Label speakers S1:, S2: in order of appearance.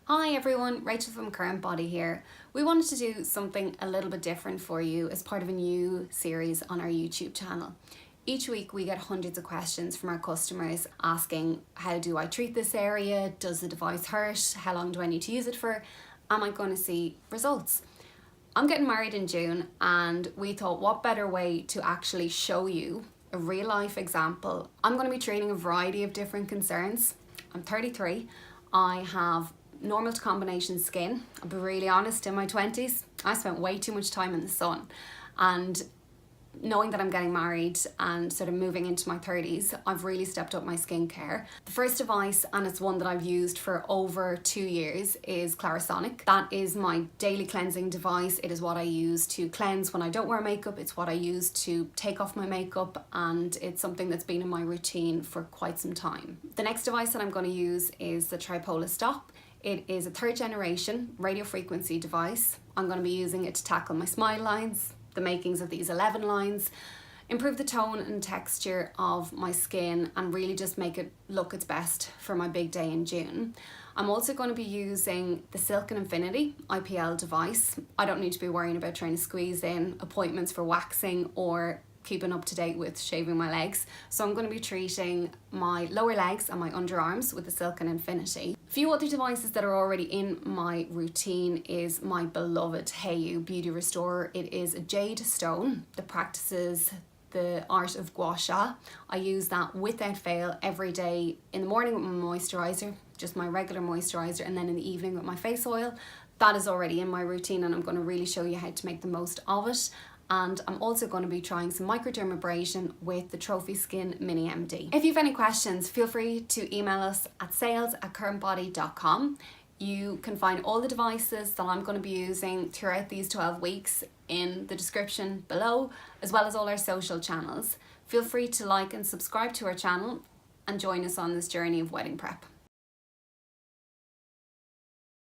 S1: Hi everyone, Rachel from Current Body here. We wanted to do something a little bit different for you as part of a new series on our YouTube channel. Each week we get hundreds of questions from our customers asking, how do I treat this area? Does the device hurt? How long do I need to use it for? Am I going to see results? I'm getting married in June and we thought what better way to actually show you a real life example. I'm going to be treating a variety of different concerns. I'm 33. I have normal to combination skin. I'll be really honest, in my 20s I spent way too much time in the sun, and knowing that I'm getting married and sort of moving into my 30s, I've really stepped up my skincare. The first device, and it's one that I've used for over 2 years, is Clarisonic. That is my daily cleansing device. It is what I use to cleanse when I don't wear makeup. It's what I use to take off my makeup, and it's something that's been in my routine for quite some time. The next device that I'm going to use is the Tripollar Stop. It is a 3rd generation radio frequency device. I'm going to be using it to tackle my smile lines, the makings of these 11 lines, improve the tone and texture of my skin, and really just make it look its best for my big day in June. I'm also going to be using the Silk & Infinity IPL device. I don't need to be worrying about trying to squeeze in appointments for waxing or keeping up to date with shaving my legs. So I'm going to be treating my lower legs and my underarms with the Silk & Infinity. A few other devices that are already in my routine is my beloved Heyu Beauty Restorer. It is a jade stone that practices the art of gua sha. I use that without fail every day, in the morning with my moisturiser, just my regular moisturiser, and then in the evening with my face oil. That is already in my routine and I'm going to really show you how to make the most of it. And I'm also going to be trying some Microdermabrasion with the Trophy Skin Mini MD. If you have any questions, feel free to email us at sales@currentbody.com. You can find all the devices that I'm going to be using throughout these 12 weeks in the description below, as well as all our social channels. Feel free to like and subscribe to our channel and join us on this journey of wedding prep.